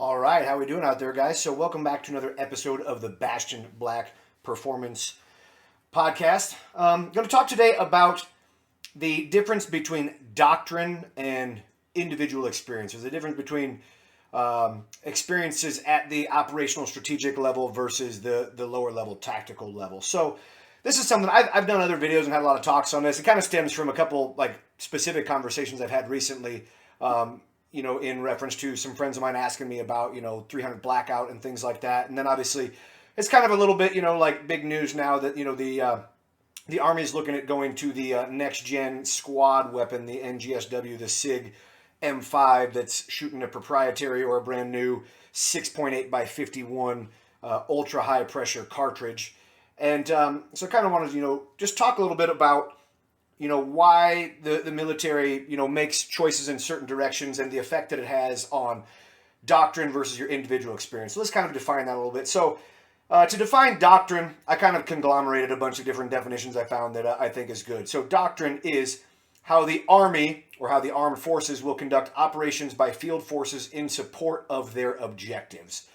All right, how we doing out there, guys? So welcome back to another episode of the Bastion Black Performance Podcast. Going to talk today about the difference between doctrine and individual experiences. The difference between experiences at the operational strategic level versus the lower level tactical level. So this is something I've done other videos and had a lot of talks on this. It kind of stems from a couple like specific conversations I've had recently. In reference to some friends of mine asking me about, 300 blackout and things like that. And then obviously it's kind of a little bit, like big news now that, the Army is looking at going to the next gen squad weapon, the NGSW, the SIG M5, that's shooting a proprietary or a brand new 6.8 by 51 ultra high pressure cartridge. And so I kind of wanted to, just talk a little bit about why the military, makes choices in certain directions and the effect that it has on doctrine versus your individual experience. So let's kind of define that a little bit. So to define doctrine, I kind of conglomerated a bunch of different definitions I found that I think is good. So doctrine is how the Army or how the armed forces will conduct operations by field forces in support of their objectives.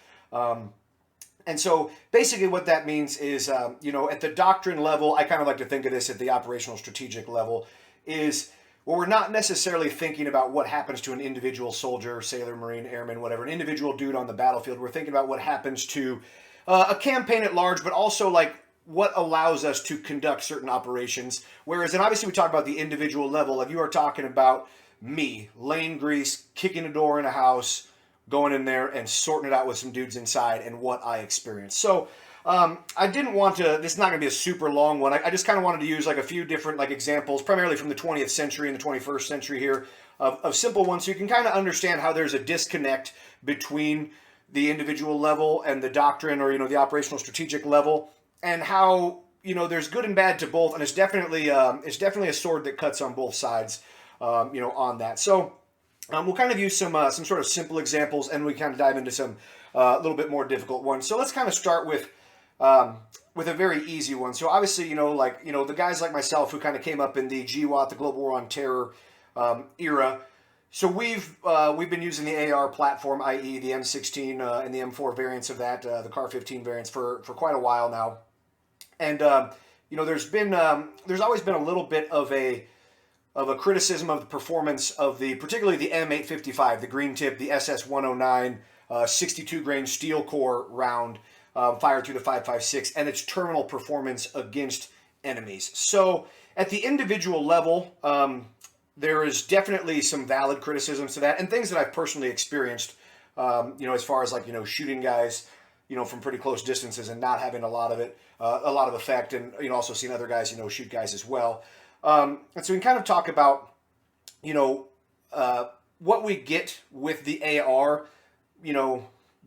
And so basically what that means is, at the doctrine level, I kind of like to think of this at the operational strategic level, is where we're not necessarily thinking about what happens to an individual soldier, sailor, marine, airman, whatever, an individual dude on the battlefield. We're thinking about what happens to a campaign at large, but also like what allows us to conduct certain operations. Whereas, and obviously we talk about the individual level, if you are talking about me, laying grease, kicking a door in a house, going in there and sorting it out with some dudes inside and what I experienced. So I didn't want to, this is not going to be a super long one. I just kind of wanted to use like a few different like examples, primarily from the 20th century and the 21st century here, of simple ones so you can kind of understand how there's a disconnect between the individual level and the doctrine or, the operational strategic level, and how, there's good and bad to both. And it's definitely a sword that cuts on both sides, on that. So we'll kind of use some sort of simple examples, and we kind of dive into some a little bit more difficult ones. So let's kind of start with a very easy one. So obviously, the guys like myself who kind of came up in the GWAT, the Global War on Terror era. So we've been using the AR platform, i.e. the M16 and the M4 variants of that, the CAR 15 variants for quite a while now. And there's always been a little bit of a criticism of the performance of particularly the M855, the green tip, the SS109, 62 grain steel core round fired through the 5.56, and its terminal performance against enemies. So at the individual level, there is definitely some valid criticisms to that, and things that I've personally experienced, as far as like, shooting guys, from pretty close distances and not having a lot of effect, and, also seeing other guys, shoot guys as well. And so we can kind of talk about, what we get with the AR,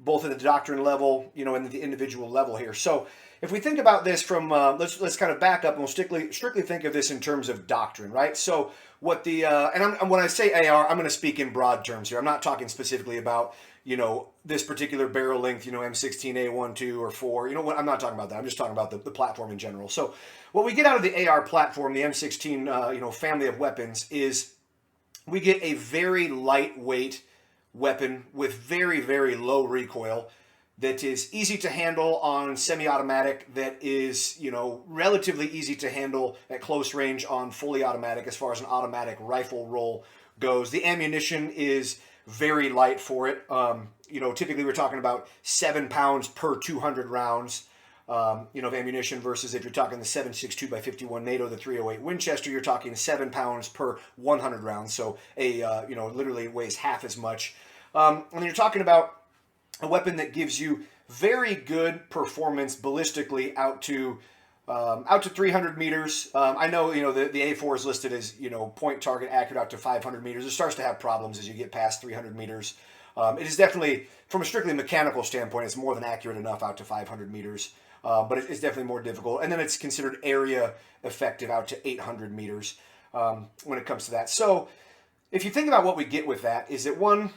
both at the doctrine level, and the individual level here. So if we think about this from, let's kind of back up and we'll strictly think of this in terms of doctrine, right? So what when I say AR, I'm going to speak in broad terms here. I'm not talking specifically about, this particular barrel length, M16A1, 2, or 4. I'm not talking about that. I'm just talking about the platform in general. So what we get out of the AR platform, the M16, family of weapons, is we get a very lightweight weapon with very, very low recoil that is easy to handle on semi-automatic, that is, relatively easy to handle at close range on fully automatic as far as an automatic rifle roll goes. The ammunition is very light for it. Typically we're talking about 7 pounds per 200 rounds, of ammunition, versus if you're talking the 7.62 by 51 NATO, the 308 Winchester, you're talking 7 pounds per 100 rounds. So literally weighs half as much. And then you're talking about a weapon that gives you very good performance ballistically out to 300 meters. I know, the A4 is listed as, point target accurate out to 500 meters. It starts to have problems as you get past 300 meters. It is definitely, from a strictly mechanical standpoint, it's more than accurate enough out to 500 meters. But it's definitely more difficult. And then it's considered area effective out to 800 meters when it comes to that. So if you think about what we get with that, is that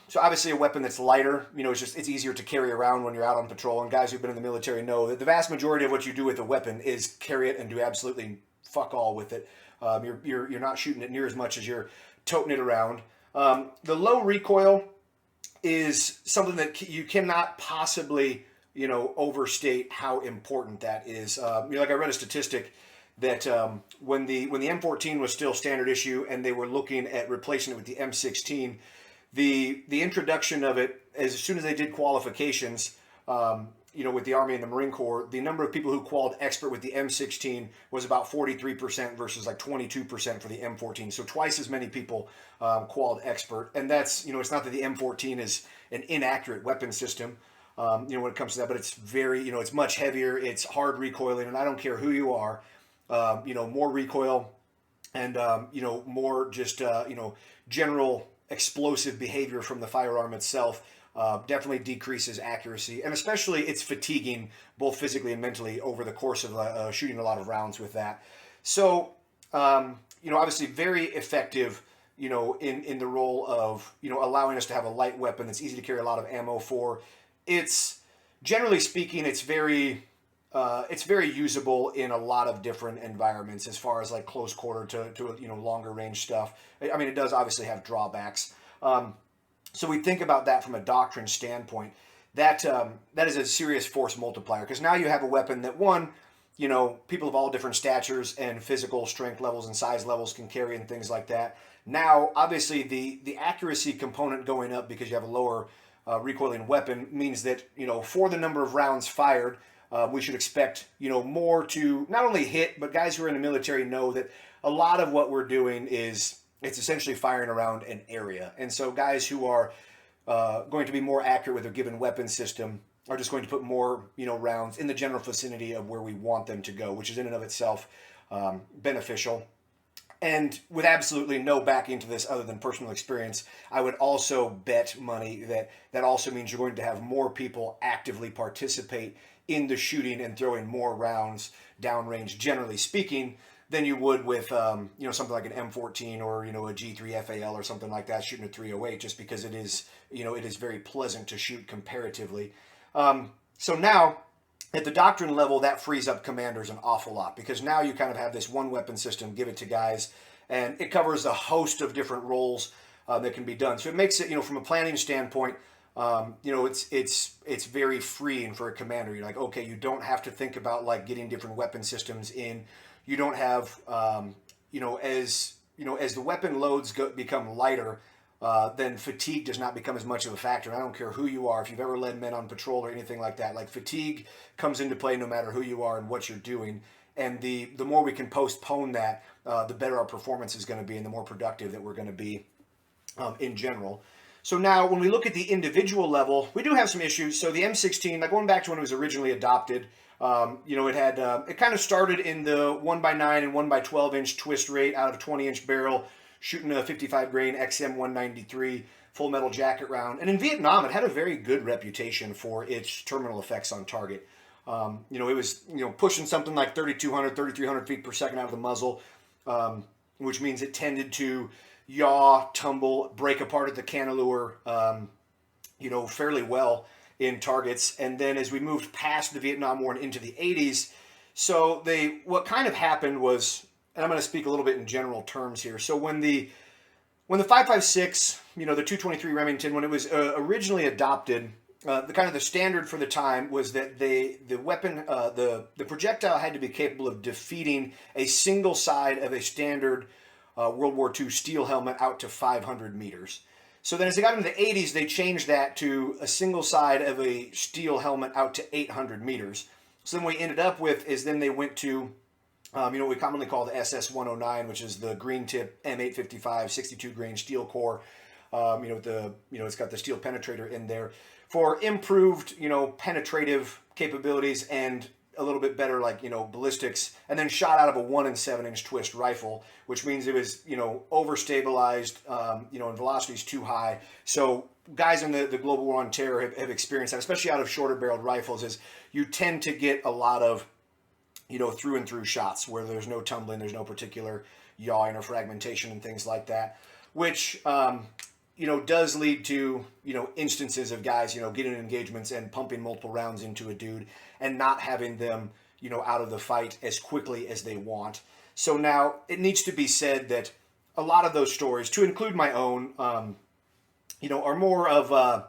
so obviously a weapon that's lighter, it's easier to carry around when you're out on patrol. And guys who've been in the military know that the vast majority of what you do with a weapon is carry it and do absolutely fuck all with it. You're not shooting it near as much as you're toting it around. The low recoil is something that you cannot possibly, overstate how important that is. Like I read a statistic that when the M14 was still standard issue and they were looking at replacing it with the M16, the introduction of it, as soon as they did qualifications, with the Army and the Marine Corps, the number of people who qualified expert with the M16 was about 43% versus like 22% for the M14. So twice as many people qualified expert. And that's, it's not that the M14 is an inaccurate weapon system, when it comes to that, but it's very, it's much heavier, it's hard recoiling, and I don't care who you are, more recoil and, more just, general explosive behavior from the firearm itself. Definitely decreases accuracy, and especially it's fatiguing both physically and mentally over the course of shooting a lot of rounds with that. So, obviously very effective, in the role of, allowing us to have a light weapon that's easy to carry a lot of ammo for. It's, generally speaking, it's very usable in a lot of different environments as far as like close quarter to longer range stuff. I mean, it does obviously have drawbacks. So we think about that from a doctrine standpoint. That is a serious force multiplier, because now you have a weapon that, one, people of all different statures and physical strength levels and size levels can carry and things like that. Now, obviously, the accuracy component going up because you have a lower recoiling weapon means that, for the number of rounds fired, we should expect, more to not only hit, but guys who are in the military know that a lot of what we're doing is, it's essentially firing around an area. And so guys who are going to be more accurate with a given weapon system are just going to put more, rounds in the general vicinity of where we want them to go, which is in and of itself beneficial. And with absolutely no backing to this other than personal experience, I would also bet money that also means you're going to have more people actively participate in the shooting and throwing more rounds downrange, generally speaking, than you would with, something like an M14 or, a G3 FAL or something like that, shooting a 308, just because it is, it is very pleasant to shoot comparatively. So now, at the doctrine level, that frees up commanders an awful lot, because now you kind of have this one weapon system, give it to guys, and it covers a host of different roles that can be done. So it makes it, from a planning standpoint, it's very freeing for a commander. You're like, okay, you don't have to think about like getting different weapon systems in. You don't have, as the weapon loads become lighter, then fatigue does not become as much of a factor. I don't care who you are. If you've ever led men on patrol or anything like that, like fatigue comes into play no matter who you are and what you're doing. And the more we can postpone that, the better our performance is going to be and the more productive that we're going to be in general. So now when we look at the individual level, we do have some issues. So the M16, like going back to when it was originally adopted, it kind of started in the 1x9 and 1x12 inch twist rate out of a 20-inch barrel, shooting a 55 grain XM 193 full metal jacket round. And in Vietnam, it had a very good reputation for its terminal effects on target. It was, pushing something like 3,200, 3,300 feet per second out of the muzzle, which means it tended to yaw, tumble, break apart at the cantilever, fairly well in targets. And then as we moved past the Vietnam War and into the 80s, what kind of happened was, and I'm going to speak a little bit in general terms here. So when the 5.56, the 223 Remington, when it was originally adopted, the standard for the time was that the weapon, the projectile had to be capable of defeating a single side of a standard World War II steel helmet out to 500 meters. So then as they got into the 80s, they changed that to a single side of a steel helmet out to 800 meters. So then what we ended up with is then they went to, what we commonly call the SS-109, which is the green tip M855 62 grain steel core. It's got the steel penetrator in there for improved, penetrative capabilities and a little bit better, ballistics, and then shot out of a 1 7-inch twist rifle, which means it was, overstabilized, and velocity's too high. So guys in the global war on terror have experienced that, especially out of shorter barreled rifles, is you tend to get a lot of, through and through shots where there's no tumbling, there's no particular yawing or fragmentation and things like that, which, does lead to, instances of guys, getting in engagements and pumping multiple rounds into a dude and not having them, out of the fight as quickly as they want. So now it needs to be said that a lot of those stories, to include my own, are more of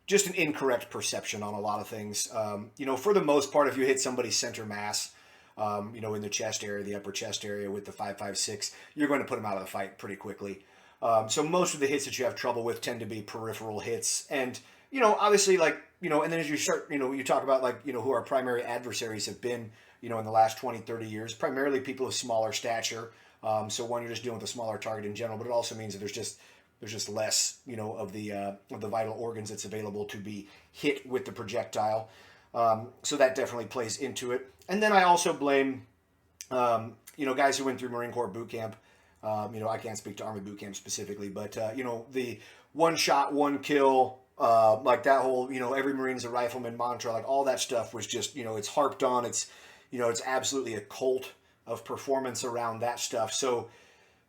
just an incorrect perception on a lot of things. For the most part, if you hit somebody's center mass, in the chest area, the upper chest area with the 5.56, you're going to put them out of the fight pretty quickly. So most of the hits that you have trouble with tend to be peripheral hits. And, obviously, and then as you start, you talk about, who our primary adversaries have been, in the last 20, 30 years, primarily people of smaller stature. So one, you're just dealing with a smaller target in general, but it also means that there's just less, of the vital organs that's available to be hit with the projectile. So that definitely plays into it. And then I also blame, guys who went through Marine Corps boot camp. I can't speak to Army boot camp specifically, but, the one shot, one kill, that whole, every Marine's a rifleman mantra, all that stuff was just, it's harped on. It's absolutely a cult of performance around that stuff. So,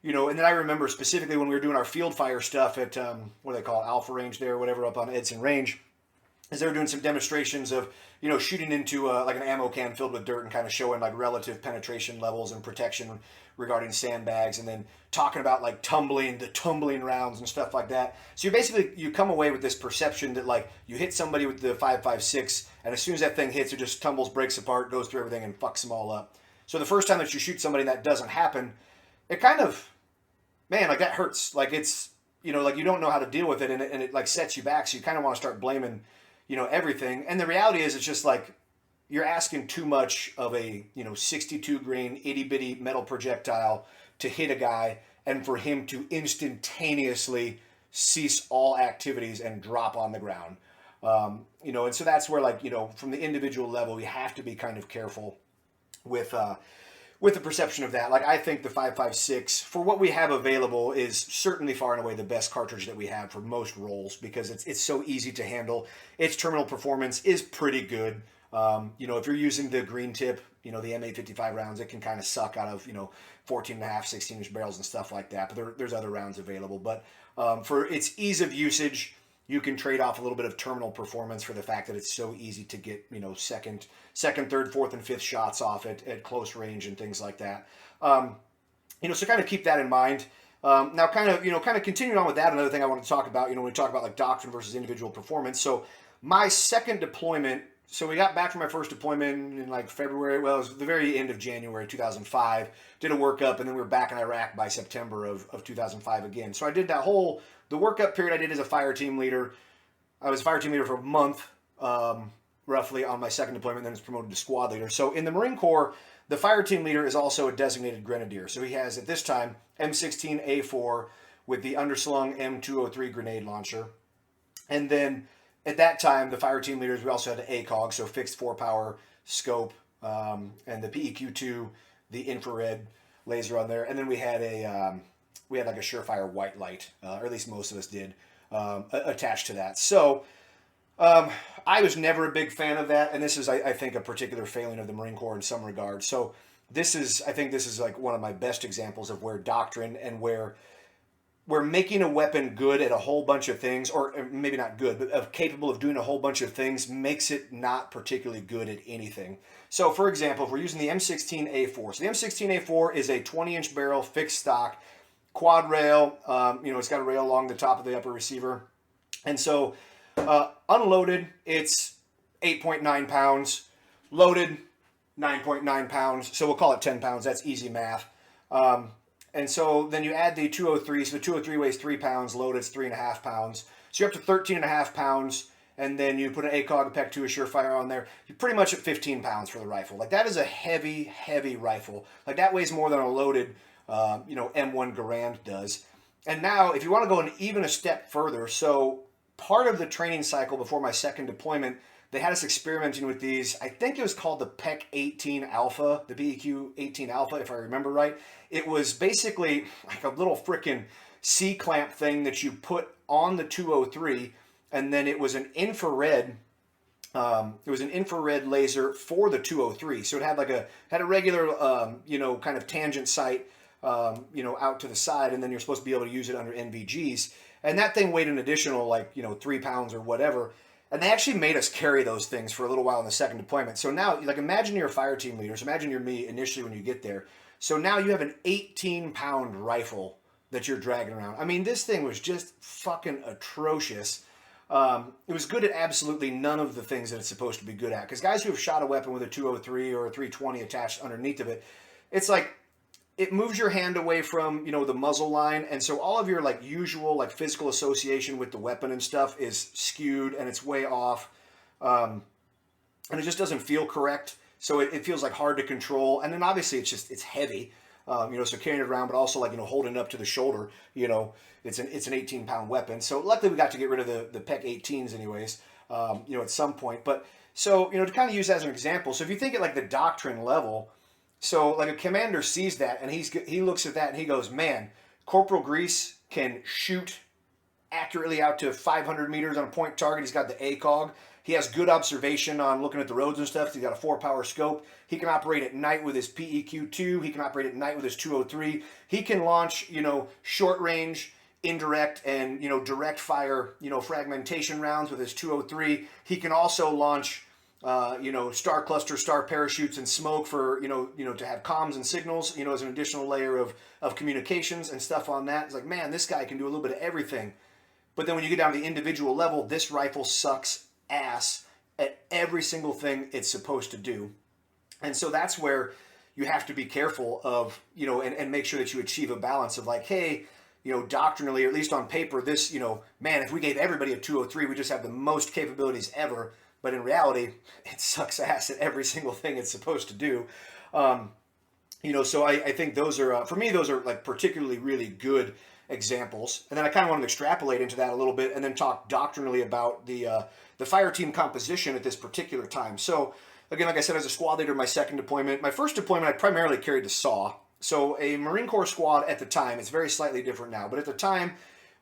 and then I remember specifically when we were doing our field fire stuff at, what do they call it, Alpha Range there, whatever, up on Edson Range, as they were doing some demonstrations of, shooting into an ammo can filled with dirt and kind of showing relative penetration levels and protection regarding sandbags, and then talking about tumbling rounds and stuff like that. So you come away with this perception that you hit somebody with the 5.56, and as soon as that thing hits, it just tumbles, breaks apart, goes through everything, and fucks them all up. So the first time that you shoot somebody and that doesn't happen, it kind of, that hurts. It's, you don't know how to deal with it, and it sets you back. So you kind of want to start blaming, everything. And the reality is, it's just you're asking too much of a 62 grain itty bitty metal projectile to hit a guy and for him to instantaneously cease all activities and drop on the ground. And so that's where from the individual level, you have to be kind of careful with the perception of that. I think the 5.56 for what we have available is certainly far and away the best cartridge that we have for most roles, because it's so easy to handle. Its terminal performance is pretty good. If you're using the green tip, the M855 rounds, it can kind of suck out of 14.5, 16-inch barrels and stuff like that. But there's other rounds available. But for its ease of usage, you can trade off a little bit of terminal performance for the fact that it's so easy to get, second, third, fourth, and fifth shots off at close range and things like that. So kind of keep that in mind. Now, kind of continuing on with that, another thing I want to talk about, when we talk about doctrine versus individual performance. So my second deployment, so we got back from my first deployment in February. Well, it was the very end of January 2005. Did a workup, and then we were back in Iraq by September of 2005 again. So I did the workup period I did as a fire team leader. I was a fire team leader for a month, roughly, on my second deployment, then was promoted to squad leader. So in the Marine Corps, the fire team leader is also a designated grenadier. So he has, at this time, M16A4 with the underslung M203 grenade launcher. And then at that time, the fire team leaders, we also had an ACOG, so fixed 4-power scope, and the PEQ2, the infrared laser on there. And then we had a Surefire white light, or at least most of us did, attached to that. So I was never a big fan of that, and this is, I think, a particular failing of the Marine Corps in some regard. So I think this is one of my best examples of where doctrine and where making a weapon good at a whole bunch of things, or maybe not good, but capable of doing a whole bunch of things, makes it not particularly good at anything. So, for example, if we're using the M16A4, so the M16A4 is a 20-inch barrel fixed stock, quad rail. It's got a rail along the top of the upper receiver, and so unloaded, it's 8.9 pounds. Loaded, 9.9 pounds. So we'll call it 10 pounds. That's easy math. And so then you add the 203. So the 203 weighs 3 pounds. Loaded, it's 3.5 pounds. So you're up to 13.5 pounds. And then you put an ACOG, a PEQ2, a Surefire on there. You're pretty much at 15 pounds for the rifle. That is a heavy, heavy rifle. That weighs more than a loaded, M1 Garand does. And now, if you want to go even a step further, so part of the training cycle before my second deployment, they had us experimenting with these. I think it was called the PEQ-18 Alpha, the PEQ-18 Alpha, if I remember right. It was basically like a little frickin' C-clamp thing that you put on the 203, and then it was an infrared. It was an infrared laser for the 203, so it had a regular, kind of tangent sight, out to the side, and then you're supposed to be able to use it under NVGs. And that thing weighed an additional 3 pounds or whatever. And they actually made us carry those things for a little while in the second deployment. So now, imagine you're a fire team leader. So imagine you're me initially when you get there. So now you have an 18-pound rifle that you're dragging around. I mean, this thing was just fucking atrocious. it was good at absolutely none of the things that it's supposed to be good at. Because guys who have shot a weapon with a 203 or a 320 attached underneath of it, it's like it moves your hand away from, you know, the muzzle line, and so all of your like usual like physical association with the weapon and stuff is skewed and it's way off, and it just doesn't feel correct. So it feels like hard to control, and then obviously it's heavy, you know, so carrying it around, but also like, you know, holding it up to the shoulder, you know, it's an 18-pound weapon. So luckily we got to get rid of the PEC 18s anyways, you know, at some point. But so, you know, to kind of use that as an example, so if you think at like the Doctrine level, so like a commander sees that and he looks at that and he goes, man, Corporal Grease can shoot accurately out to 500 meters on a point target. He's got the ACOG. He has good observation on looking at the roads and stuff. He's got a 4-power scope. He can operate at night with his PEQ2. He can operate at night with his 203. He can launch, you know, short range, indirect, and, you know, direct fire, you know, fragmentation rounds with his 203. He can also launch, you know, star cluster, star parachutes, and smoke for, you know, to have comms and signals, you know, as an additional layer of communications and stuff on that. It's like, man, this guy can do a little bit of everything. But then when you get down to the individual level, this rifle sucks ass at every single thing it's supposed to do. And so that's where you have to be careful of, you know, and make sure that you achieve a balance of like, hey, you know, doctrinally, or at least on paper, this, you know, man, if we gave everybody a 203, we just have the most capabilities ever. But in reality, it sucks ass at every single thing it's supposed to do. You know, so I think those are, for me, those are like particularly really good examples. And then I kind of want to extrapolate into that a little bit and then talk doctrinally about the fire team composition at this particular time. So again, like I said, as a squad leader, my second deployment, my first deployment, I primarily carried the SAW. So a Marine Corps squad at the time, it's very slightly different now, but at the time,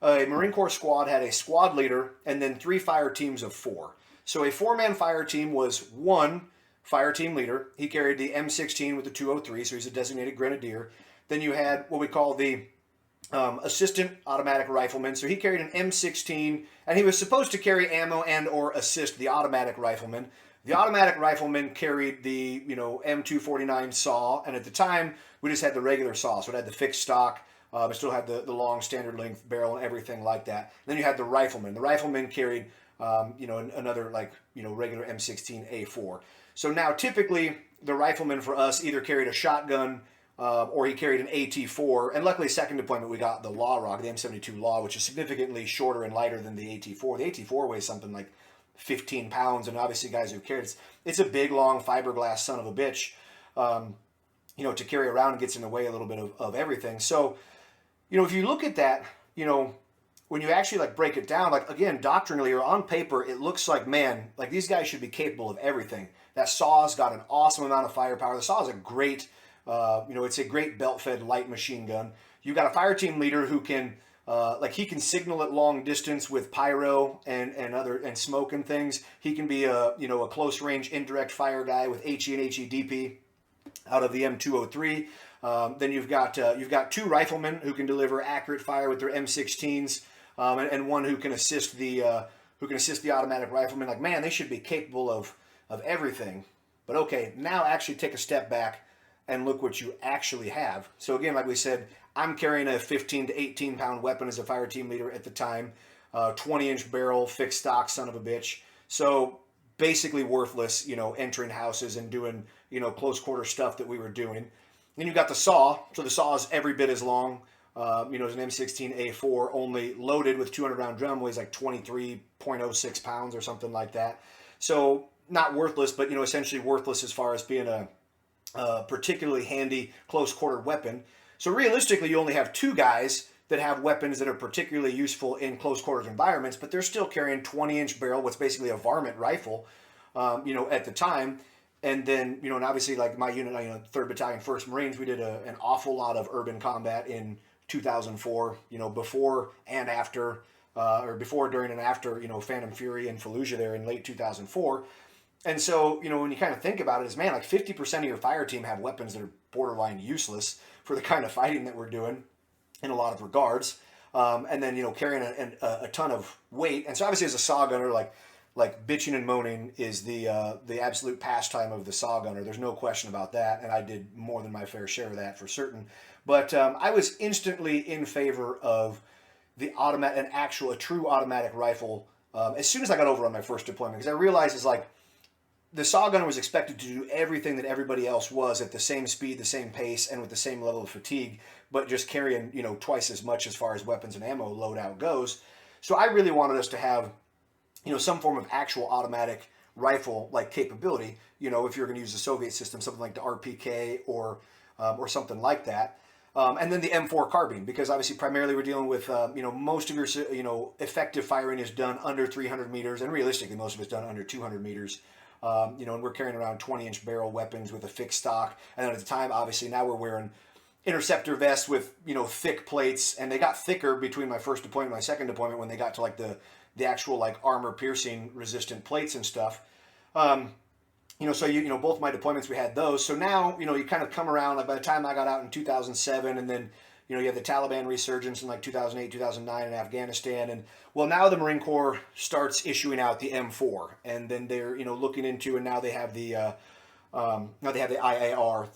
a Marine Corps squad had a squad leader and then 3 fire teams of 4. So a 4-man fire team was 1 fire team leader. He carried the M16 with the 203, so he's a designated grenadier. Then you had what we call the assistant automatic rifleman. So he carried an M16, and he was supposed to carry ammo and or assist the automatic rifleman. The automatic rifleman carried the, you know, M249 SAW, and at the time we just had the regular SAW, so it had the fixed stock. It still had the long standard length barrel and everything like that. Then you had the rifleman. The rifleman carried, you know, another like, you know, regular M16A4. So now typically the rifleman for us either carried a shotgun or he carried an AT4. And luckily, second deployment, we got the Law Rock, the M72 Law, which is significantly shorter and lighter than the AT4. The AT4 weighs something like 15 pounds, and obviously guys who carry it's a big, long fiberglass son of a bitch, you know, to carry around and gets in the way a little bit of everything. So, you know, if you look at that, you know, when you actually like break it down, like again, doctrinally or on paper, it looks like, man, like these guys should be capable of everything. That SAW's got an awesome amount of firepower. The SAW is a great, you know, it's a great belt-fed light machine gun. You've got a fire team leader who can, like he can signal at long distance with pyro and smoke and things. He can be a, you know, a close range indirect fire guy with HE and HEDP out of the M203. Then you've got 2 riflemen who can deliver accurate fire with their M16s, and one who can assist the automatic rifleman. Like, man, they should be capable of everything. But okay, now actually take a step back and look what you actually have. So again, like we said, I'm carrying a 15 to 18 pound weapon as a fire team leader at the time, 20-inch barrel, fixed stock, son of a bitch. So basically worthless, you know, entering houses and doing, you know, close quarter stuff that we were doing. Then you've got the SAW. So the SAW is every bit as long. You know, it's an M16A4, only loaded with 200 round drum, weighs like 23.06 pounds or something like that. So not worthless, but, you know, essentially worthless as far as being a particularly handy close quarter weapon. So realistically, you only have 2 guys that have weapons that are particularly useful in close quarters environments, but they're still carrying 20-inch barrel, what's basically a varmint rifle, you know, at the time. And then, you know, and obviously like my unit, you know, 3rd Battalion, 1st Marines, we did an awful lot of urban combat in 2004, you know, before and after, or before, during, and after, you know, Phantom Fury and Fallujah there in late 2004. And so, you know, when you kind of think about it, is man, like 50% of your fire team have weapons that are borderline useless for the kind of fighting that we're doing in a lot of regards. And then, you know, carrying a ton of weight. And so obviously as a SAW gunner, like bitching and moaning is the absolute pastime of the SAW gunner. There's no question about that. And I did more than my fair share of that for certain. But I was instantly in favor of the a true automatic rifle as soon as I got over on my first deployment, because I realized it's like the saw gunner was expected to do everything that everybody else was at the same speed, the same pace, and with the same level of fatigue, but just carrying, twice as much as far as weapons and ammo loadout goes. So I really wanted us to have, some form of actual automatic rifle like capability. If you're going to use the Soviet system, something like the RPK or something like that. And then the M4 carbine, because obviously primarily we're dealing with, most of your, effective firing is done under 300 meters, and realistically most of it's done under 200 meters. And we're carrying around 20-inch barrel weapons with a fixed stock. And then at the time, obviously, now we're wearing interceptor vests with, thick plates. And they got thicker between my first deployment and my second deployment when they got to like the actual like armor-piercing resistant plates and stuff. So both my deployments, we had those. So now, you kind of come around, like by the time I got out in 2007, and then, you have the Taliban resurgence in like 2008, 2009 in Afghanistan. And well, now the Marine Corps starts issuing out the M4, and then they're, looking into, and now they have the, IAR,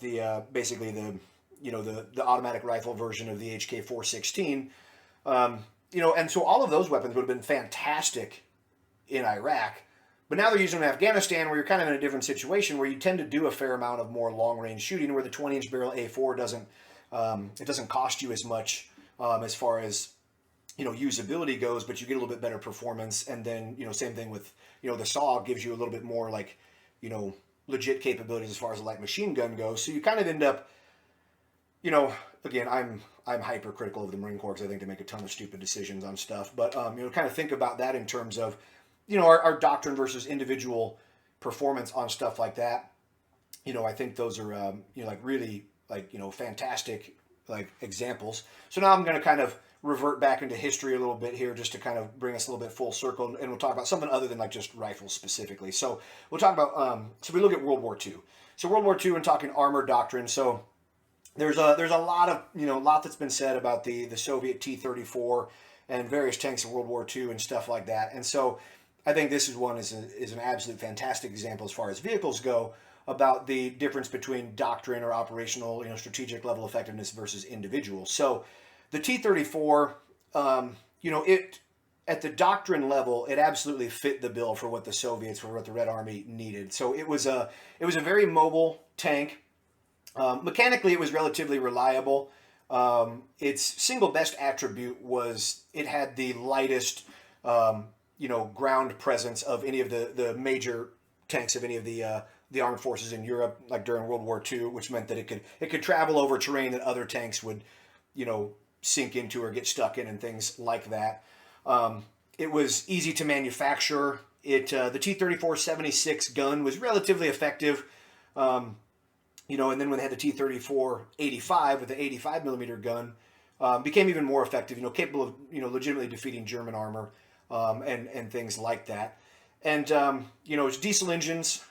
basically the automatic rifle version of the HK416. And so all of those weapons would have been fantastic in Iraq. But now they're using them in Afghanistan, where you're kind of in a different situation, where you tend to do a fair amount of more long-range shooting, where the 20-inch barrel A4 doesn't cost you as much as far as usability goes, but you get a little bit better performance. And then same thing with the saw gives you a little bit more like legit capabilities as far as a light machine gun goes. So you kind of end up again, I'm hypercritical of the Marine Corps because I think they make a ton of stupid decisions on stuff. But kind of think about that in terms of our doctrine versus individual performance on stuff like that. I think those are really fantastic examples. So now I'm going to kind of revert back into history a little bit here, just to kind of bring us a little bit full circle, and we'll talk about something other than like just rifles specifically. So we'll talk about so we look at World War II. So World War II and talking armor doctrine. So there's a lot of lot that's been said about the Soviet T-34 and various tanks of World War II and stuff like that. And so I think this is an absolute fantastic example as far as vehicles go, about the difference between doctrine or operational, strategic level effectiveness versus individual. So the T-34, it at the doctrine level, it absolutely fit the bill for what the Soviets, for what the Red Army needed. So it was a very mobile tank. Mechanically, it was relatively reliable. Its single best attribute was it had the lightest, ground presence of any of the major tanks of any of the armed forces in Europe, like during World War II, which meant that it could travel over terrain that other tanks would, sink into or get stuck in, and things like that. It was easy to manufacture. The T-34-76 gun was relatively effective. And then when they had the T-34-85 with the 85 millimeter gun, became even more effective. Capable of legitimately defeating German armor, and things like that. And it's diesel engines,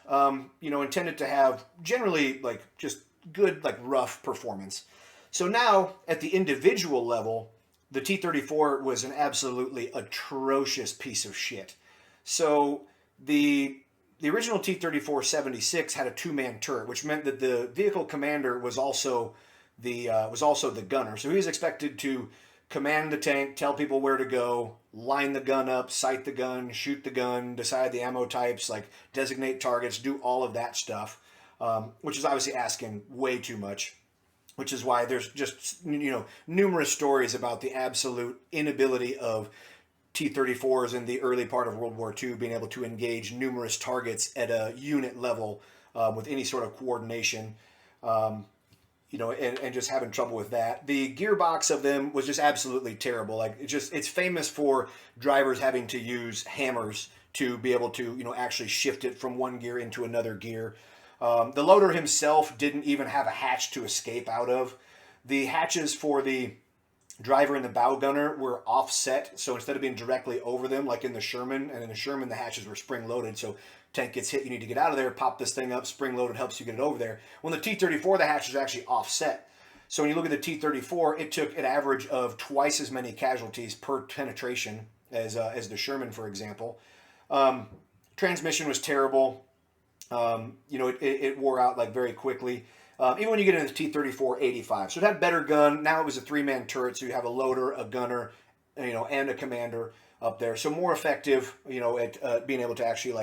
intended to have generally just good rough performance. So now at the individual level, the T-34 was an absolutely atrocious piece of shit. So the original T-34-76 had a two-man turret, which meant that the vehicle commander was also the gunner. So he was expected to command the tank, tell people where to go, line the gun up, sight the gun, shoot the gun, decide the ammo types, designate targets, do all of that stuff, which is obviously asking way too much. Which is why there's just numerous stories about the absolute inability of T-34s in the early part of World War II being able to engage numerous targets at a unit level with any sort of coordination, and just having trouble with that. The gearbox of them was just absolutely terrible. It's famous for drivers having to use hammers to be able to actually shift it from one gear into another gear. The loader himself didn't even have a hatch to escape out of. The hatches for the driver and the bow gunner were offset, so instead of being directly over them, like in the Sherman, and in the Sherman the hatches were spring-loaded, so tank gets hit, you need to get out of there, pop this thing up, spring-loaded helps you get it over there. When the T-34, the hatches are actually offset. So when you look at the T-34, it took an average of twice as many casualties per penetration as the Sherman, for example. Transmission was terrible. It wore out very quickly. Even when you get into the T-34-85. So it had a better gun. Now it was a three-man turret, so you have a loader, a gunner, and a commander. up there. So more effective, at being able to actually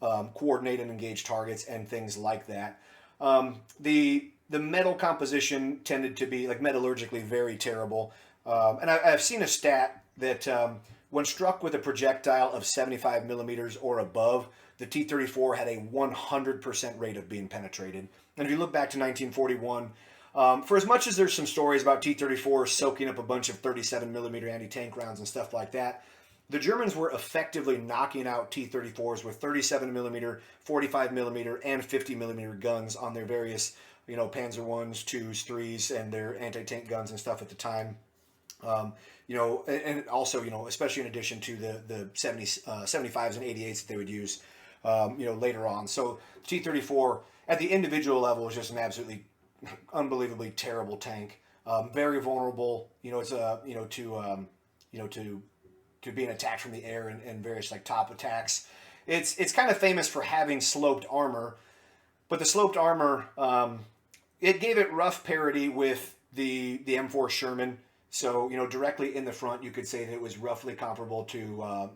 coordinate and engage targets and things like that. The metal composition tended to be like metallurgically very terrible. And I've seen a stat that when struck with a projectile of 75 millimeters or above, the T-34 had a 100% rate of being penetrated. And if you look back to 1941, for as much as there's some stories about T-34 soaking up a bunch of 37 millimeter anti-tank rounds and stuff like that, the Germans were effectively knocking out T-34s with 37 millimeter, 45 millimeter, and 50 millimeter guns on their various, Panzer 1s, 2s, 3s, and their anti-tank guns and stuff at the time. And also, especially in addition to the 75s and 88s that they would use, later on. So T-34 at the individual level is just an absolutely unbelievably terrible tank. Very vulnerable, to being attacked from the air and various like top attacks. It's kind of famous for having sloped armor, but the sloped armor, it gave it rough parity with the M4 Sherman. So, directly in the front, you could say that it was roughly comparable to,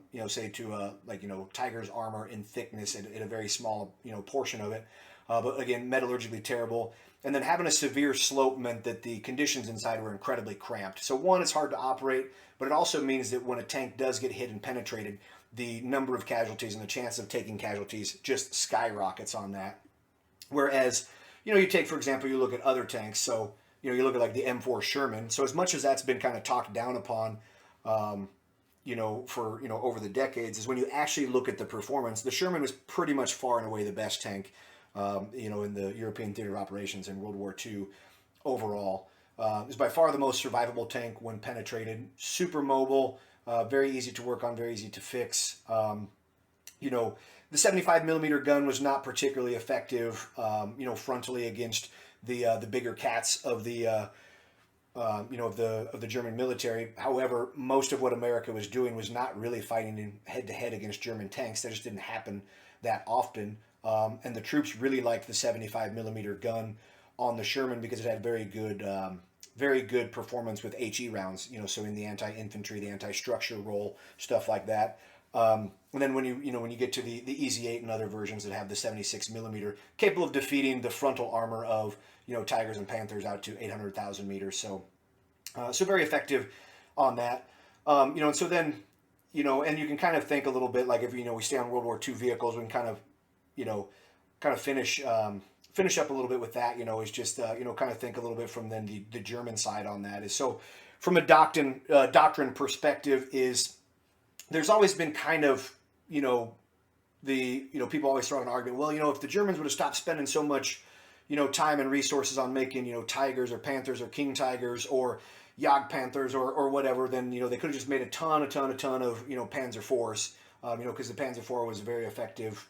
Tiger's armor in thickness at a very small, portion of it. But again, metallurgically terrible. And then having a severe slope meant that the conditions inside were incredibly cramped. So one, it's hard to operate, but it also means that when a tank does get hit and penetrated, the number of casualties and the chance of taking casualties just skyrockets on that. Whereas, you take, for example, you look at other tanks. So, you look at like the M4 Sherman. So as much as that's been kind of talked down upon, over the decades, is when you actually look at the performance, the Sherman was pretty much far and away the best tank, in the European theater of operations in World War II overall. It's by far the most survivable tank when penetrated. Super mobile, very easy to work on, very easy to fix. The 75 millimeter gun was not particularly effective, frontally against the bigger cats of the of the German military. However, most of what America was doing was not really fighting in head to head against German tanks. That just didn't happen that often. And the troops really liked the 75 millimeter gun on the Sherman because it had very good performance with HE rounds. So in the anti-infantry, the anti-structure role, stuff like that. And then when you get to the EZ-8 and other versions that have the 76 millimeter, capable of defeating the frontal armor of Tigers and Panthers out to 800,000 meters. So very effective on that. And so then and you can kind of think a little bit like if we stay on World War II vehicles, we can kind of finish up a little bit with that. Is just kind of think a little bit from then the German side on that is so from a doctrine perspective is. There's always been kind of, people always throw out an argument, well, if the Germans would have stopped spending so much, time and resources on making, Tigers or Panthers or King Tigers or Jagd Panthers or whatever, then, they could have just made a ton of, Panzer IVs, because the Panzer IV was a very effective,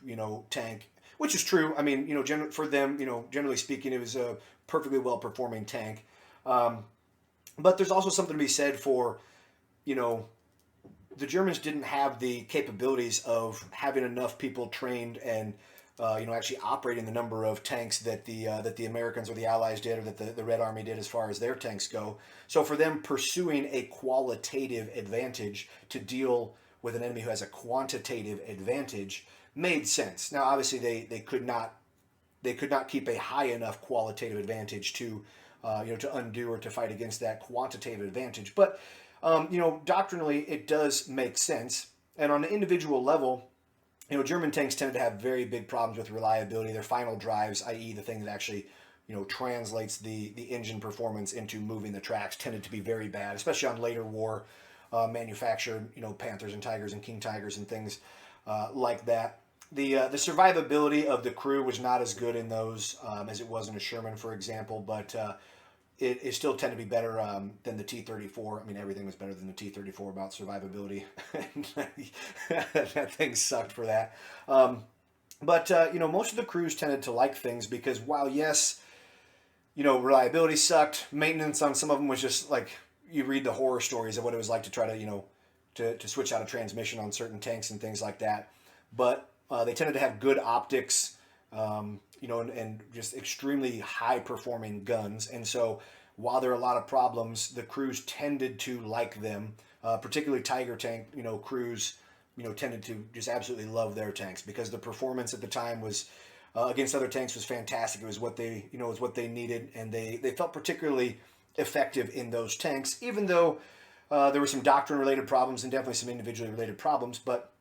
tank, which is true. I mean, for them, generally speaking, it was a perfectly well-performing tank. But there's also something to be said for, the Germans didn't have the capabilities of having enough people trained and actually operating the number of tanks that the Americans or the Allies did, or that the Red Army did as far as their tanks go. So for them pursuing a qualitative advantage to deal with an enemy who has a quantitative advantage made sense. Now, obviously, they could not keep a high enough qualitative advantage to to undo or to fight against that quantitative advantage, but doctrinally, it does make sense. And on an individual level, German tanks tended to have very big problems with reliability. Their final drives, i.e. the thing that actually, translates the engine performance into moving the tracks, tended to be very bad, especially on later war manufactured, Panthers and Tigers and King Tigers and things like that. The survivability of the crew was not as good in those as it was in a Sherman, for example, but it still tended to be better than the T-34. I mean, everything was better than the T-34 about survivability. That thing sucked for that. But most of the crews tended to like things because while, yes, reliability sucked, maintenance on some of them was just like, you read the horror stories of what it was like to try to, to switch out a transmission on certain tanks and things like that. But they tended to have good optics, and just extremely high-performing guns. And so while there are a lot of problems, the crews tended to like them particularly Tiger tank, crews, tended to just absolutely love their tanks because the performance at the time was against other tanks was fantastic. It was what they, was what they needed, and they felt particularly effective in those tanks, even though there were some doctrine-related problems and definitely some individually related problems. But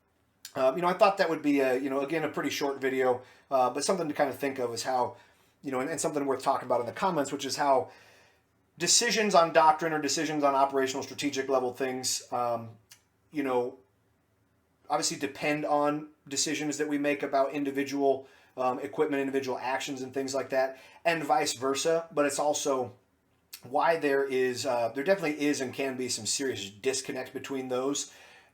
I thought that would be again, a pretty short video, but something to kind of think of is how, and something worth talking about in the comments, which is how decisions on doctrine or decisions on operational strategic level things, obviously depend on decisions that we make about individual equipment, individual actions, and things like that, and vice versa. But it's also why there definitely is and can be some serious disconnect between those.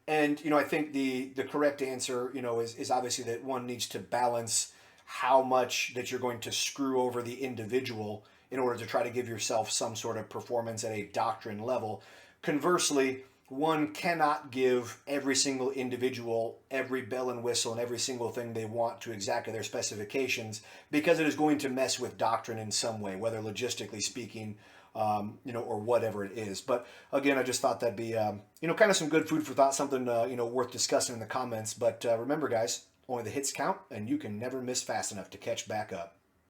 And I think the correct answer is obviously that one needs to balance how much that you're going to screw over the individual in order to try to give yourself some sort of performance at a doctrine level. Conversely, one cannot give every single individual every bell and whistle and every single thing they want to exactly their specifications, because it is going to mess with doctrine in some way, whether logistically speaking, or whatever it is. But again, I just thought that'd be, kind of some good food for thought, something, worth discussing in the comments. But remember, guys, only the hits count, and you can never miss fast enough to catch back up.